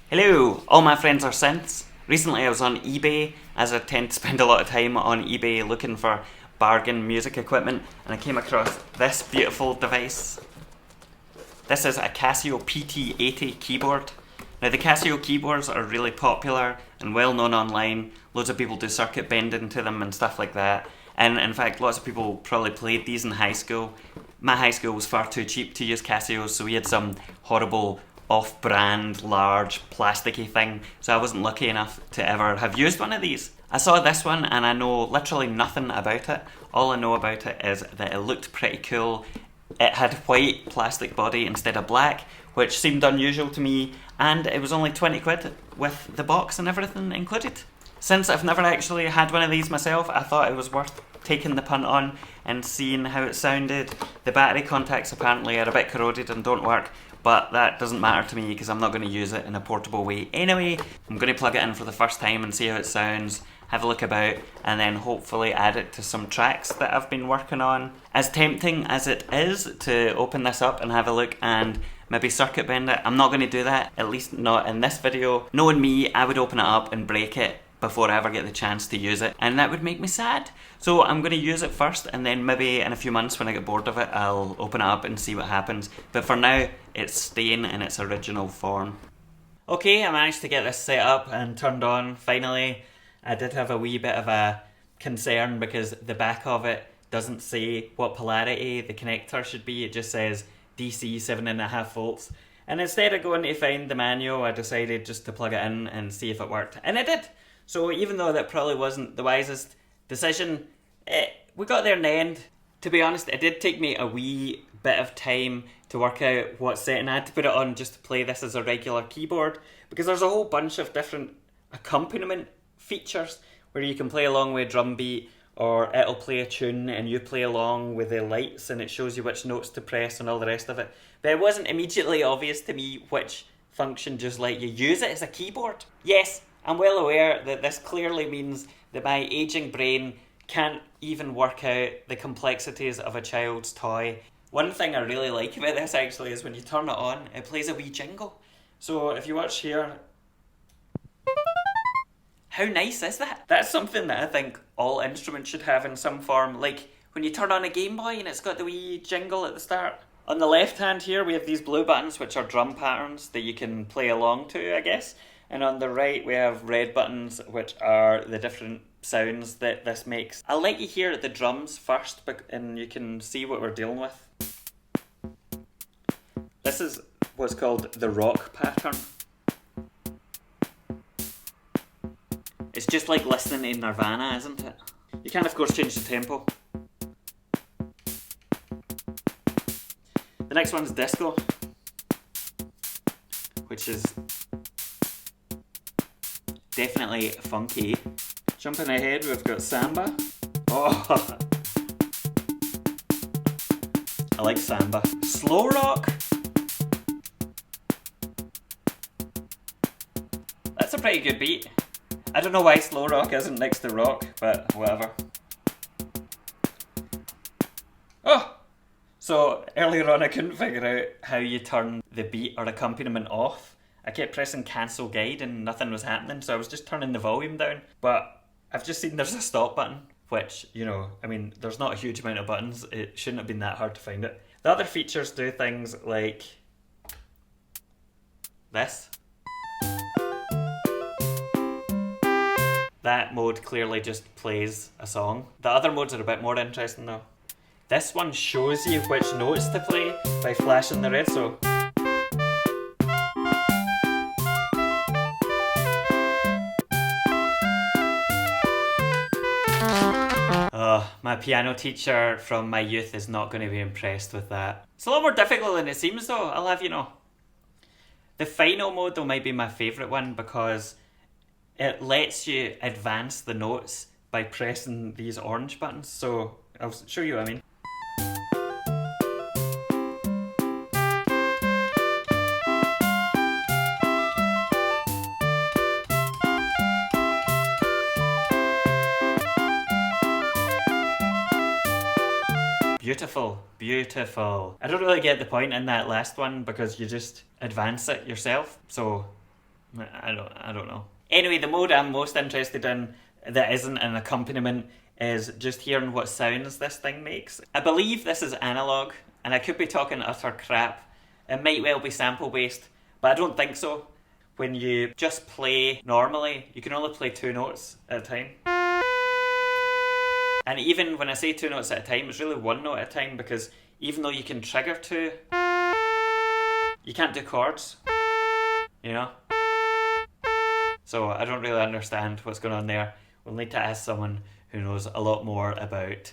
Hello, all my friends are synths. Recently I was on eBay, as I tend to spend a lot of time on eBay looking for bargain music equipment, and I came across this beautiful device. This is a Casio PT-80 keyboard. Now the Casio keyboards are really popular and well known online. Loads of people do circuit bending to them and stuff like that. And in fact, lots of people probably played these in high school. My high school was far too cheap to use Casios, so we had some horrible off-brand, large, plasticky thing, so I wasn't lucky enough to ever have used one of these. I saw this one and I know literally nothing about it. All I know about it is that it looked pretty cool. It had white plastic body instead of black, which seemed unusual to me, and it was only 20 quid with the box and everything included. Since I've never actually had one of these myself, I thought it was worth taking the punt on and seeing how it sounded. The battery contacts apparently are a bit corroded and don't work, but that doesn't matter to me because I'm not going to use it in a portable way anyway. I'm going to plug it in for the first time and see how it sounds, have a look about, and then hopefully add it to some tracks that I've been working on. As tempting as it is to open this up and have a look and maybe circuit bend it, I'm not going to do that, at least not in this video. Knowing me, I would open it up and break it before I ever get the chance to use it, and that would make me sad. So I'm going to use it first, and then maybe in a few months when I get bored of it, I'll open it up and see what happens. But for now, it's staying in its original form. Okay, I managed to get this set up and turned on finally. I did have a wee bit of a concern because the back of it doesn't say what polarity the connector should be. It just says DC 7.5 volts. And instead of going to find the manual, I decided just to plug it in and see if it worked. And it did! So even though that probably wasn't the wisest decision, we got there in the end. To be honest, it did take me a wee bit of time to work out what setting I had to put it on just to play this as a regular keyboard, because there's a whole bunch of different accompaniment features where you can play along with a drum beat, or it'll play a tune and you play along with the lights and it shows you which notes to press and all the rest of it. But it wasn't immediately obvious to me which function just let you use it as a keyboard. Yes, I'm well aware that this clearly means that my aging brain can't even work out the complexities of a child's toy. One thing I really like about this actually is when you turn it on, it plays a wee jingle. So if you watch here, how nice is that? That's something that I think all instruments should have in some form, like when you turn on a Game Boy and it's got the wee jingle at the start. On the left hand here we have these blue buttons which are drum patterns that you can play along to, I guess. And on the right we have red buttons which are the different sounds that this makes. I'll let you hear the drums first and you can see what we're dealing with. This is what's called the rock pattern. It's just like listening to Nirvana, isn't it? You can of course change the tempo. The next one's disco, which is definitely funky. Jumping ahead, we've got samba. Oh, I like samba. Slow rock. That's a pretty good beat. I don't know why slow rock isn't next to rock, but whatever. Oh! So earlier on I couldn't figure out how you turn the beat or accompaniment off. I kept pressing cancel guide and nothing was happening, so I was just turning the volume down. But I've just seen there's a stop button, which, you know, I mean, there's not a huge amount of buttons. It shouldn't have been that hard to find it. The other features do things like this. That mode clearly just plays a song. The other modes are a bit more interesting though. This one shows you which notes to play by flashing the red, so. Oh, my piano teacher from my youth is not going to be impressed with that. It's a lot more difficult than it seems though, I'll have you know. The final mode though might be my favourite one because it lets you advance the notes by pressing these orange buttons, so I'll show you what I mean. Beautiful, beautiful. I don't really get the point in that last one because you just advance it yourself, so I don't know. Anyway, the mode I'm most interested in that isn't an accompaniment is just hearing what sounds this thing makes. I believe this is analog, and I could be talking utter crap. It might well be sample based, but I don't think so. When you just play normally, you can only play 2 notes at a time. And even when I say 2 notes at a time, it's really 1 note at a time, because even though you can trigger 2, you can't do chords, you know? So I don't really understand what's going on there. We'll need to ask someone who knows a lot more about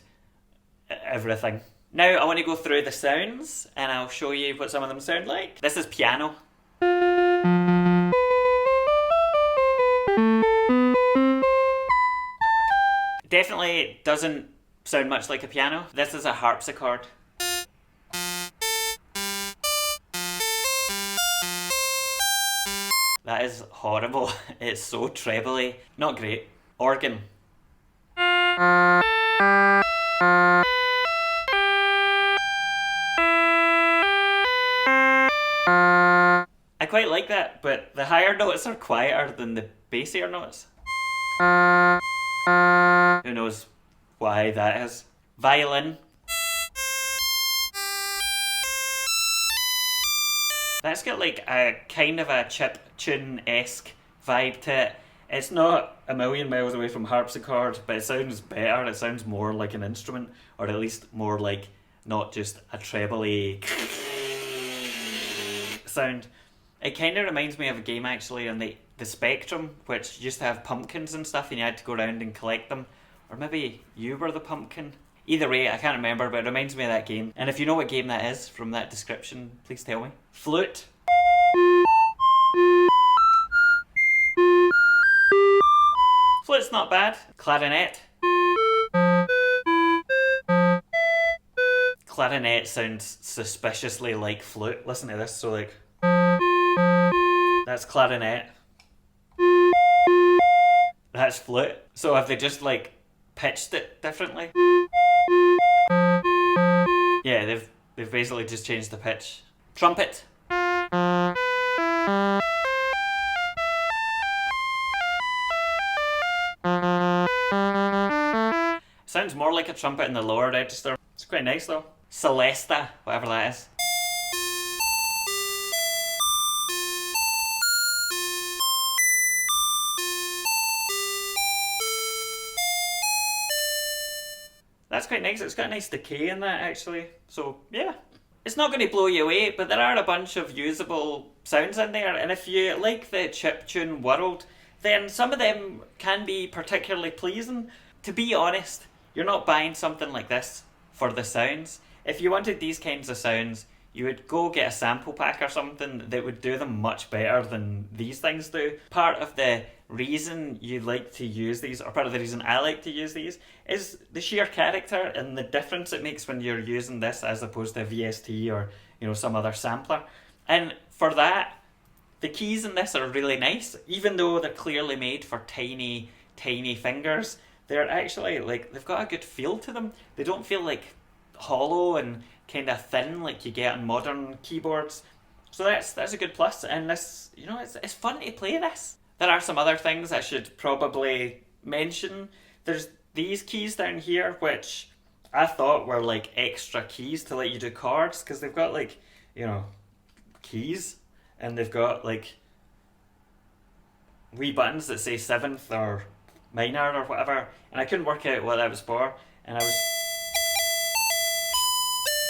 everything. Now I want to go through the sounds and I'll show you what some of them sound like. This is piano. Definitely doesn't sound much like a piano. This is a harpsichord. That is horrible. It's so trebly. Not great. Organ. I quite like that, but the higher notes are quieter than the bassier notes. Who knows why that is. Violin. That's got like a kind of a chip tune-esque vibe to it. It's not a million miles away from harpsichord, but it sounds better. It sounds more like an instrument, or at least more like not just a trebly sound. It kind of reminds me of a game actually on the Spectrum, which used to have pumpkins and stuff, and you had to go around and collect them. Or maybe you were the pumpkin. Either way, I can't remember, but it reminds me of that game. And if you know what game that is from that description, please tell me. Flute. Flute's not bad. Clarinet. Clarinet sounds suspiciously like flute. Listen to this, so like... That's clarinet. That's flute. So have they just like pitched it differently? Yeah, they've basically just changed the pitch. Trumpet. Sounds more like a trumpet in the lower register. It's quite nice though. Celesta, whatever that is. That's quite nice. It's got a nice decay in that actually. So yeah. It's not going to blow you away, but there are a bunch of usable sounds in there, and if you like the chiptune world, then some of them can be particularly pleasing. To be honest, you're not buying something like this for the sounds. If you wanted these kinds of sounds, you would go get a sample pack or something that would do them much better than these things do. Part of the reason you like to use these, or part of the reason I like to use these, is the sheer character and the difference it makes when you're using this as opposed to a VST or, you know, some other sampler. And for that, the keys in this are really nice. Even though they're clearly made for tiny, tiny fingers, they're actually, like, they've got a good feel to them. They don't feel like hollow and kind of thin like you get on modern keyboards. So that's a good plus, and this, you know, it's fun to play this. There are some other things I should probably mention. There's these keys down here, which I thought were like extra keys to let you do chords, because they've got like, you know, keys, and they've got like wee buttons that say 7th or minor or whatever, and I couldn't work out what that was for, and I was,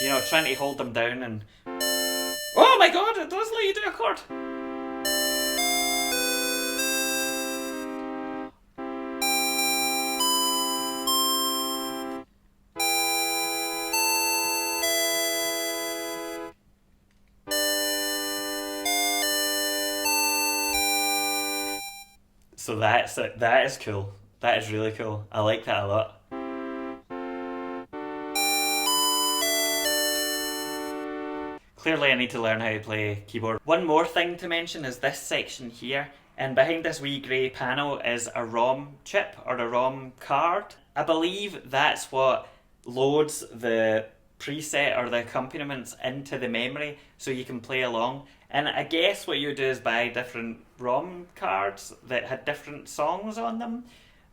you know, trying to hold them down, and oh my god, it does let you do a chord. So that is cool. That is really cool. I like that a lot. Clearly I need to learn how to play keyboard. One more thing to mention is this section here, and behind this wee grey panel is a ROM chip or a ROM card. I believe that's what loads the preset or the accompaniments into the memory so you can play along. And I guess what you do is buy different ROM cards that had different songs on them.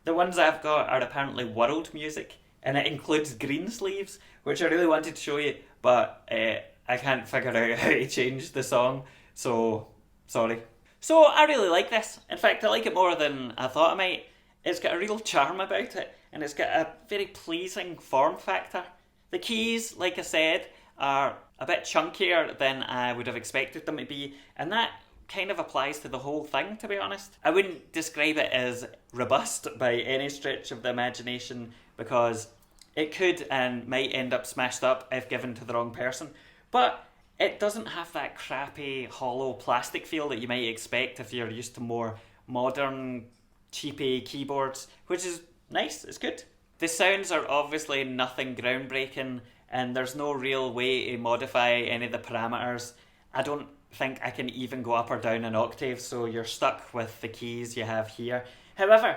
The ones I've got are apparently world music, and it includes green sleeves, which I really wanted to show you, but I can't figure out how to change the song, so sorry. So I really like this. In fact, I like it more than I thought I might. It's got a real charm about it, and it's got a very pleasing form factor. The keys, like I said, are a bit chunkier than I would have expected them to be, and that kind of applies to the whole thing, to be honest. I wouldn't describe it as robust by any stretch of the imagination, because it could and might end up smashed up if given to the wrong person, but it doesn't have that crappy, hollow plastic feel that you might expect if you're used to more modern, cheapy keyboards, which is nice, it's good. The sounds are obviously nothing groundbreaking, and there's no real way to modify any of the parameters. I don't think I can even go up or down an octave, so you're stuck with the keys you have here. However,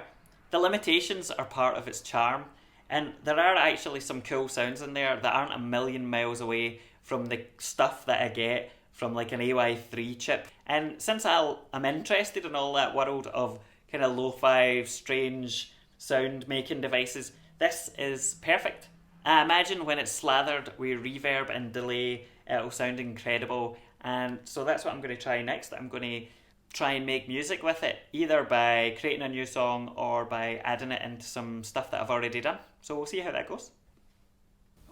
the limitations are part of its charm, and there are actually some cool sounds in there that aren't a million miles away from the stuff that I get from like an AY3 chip. And since I'm interested in all that world of kind of lo-fi, strange sound making devices, this is perfect. I imagine when it's slathered with reverb and delay, it'll sound incredible. And so that's what I'm going to try next. I'm going to try and make music with it, either by creating a new song or by adding it into some stuff that I've already done. So we'll see how that goes.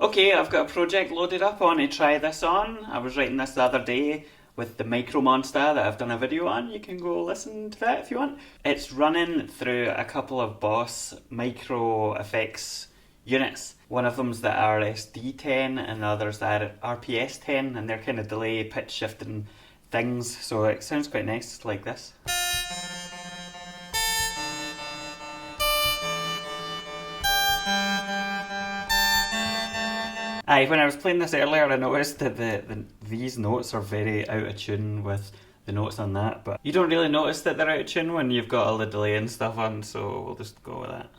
Okay, I've got a project loaded up. I want to try this on. I was writing this the other day with the Micro Monster that I've done a video on. You can go listen to that if you want. It's running through a couple of Boss micro effects units. One of them's the RSD10 and the other's the RPS10, and they're kind of delay pitch shifting things, so it sounds quite nice like this. When I was playing this earlier, I noticed that these notes are very out of tune with the notes on that, but you don't really notice that they're out of tune when you've got all the delay and stuff on, so we'll just go with that.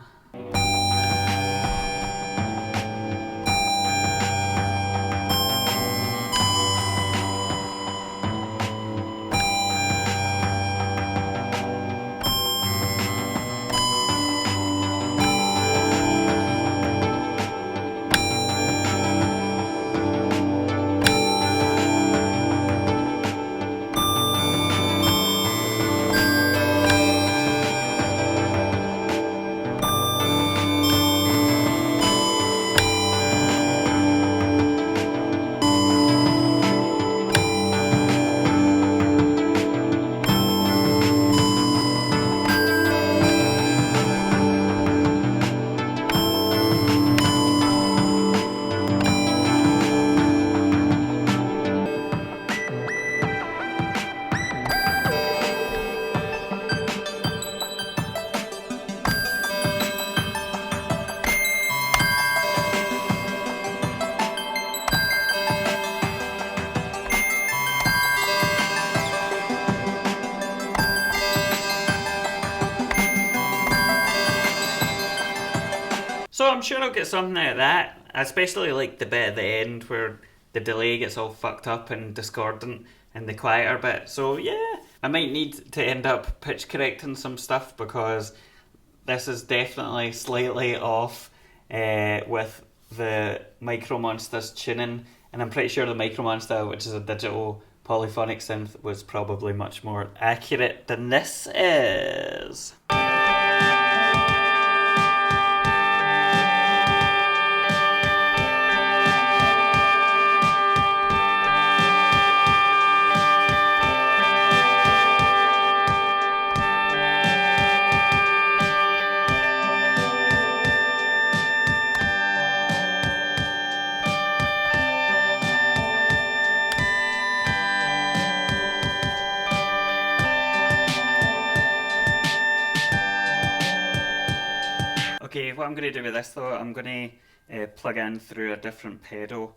So I'm sure I'll get something out of that. I especially like the bit at the end where the delay gets all fucked up and discordant and the quieter bit. So yeah, I might need to end up pitch correcting some stuff because this is definitely slightly off with the Micro Monster's tuning, and I'm pretty sure the Micro Monster, which is a digital polyphonic synth, was probably much more accurate than this is. Okay, what I'm going to do with this though, I'm going to plug in through a different pedal.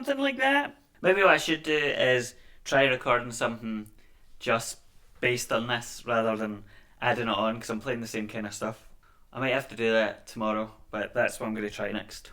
something like that. Maybe what I should do is try recording something just based on this rather than adding it on, because I'm playing the same kind of stuff. I might have to do that tomorrow, but that's what I'm going to try next.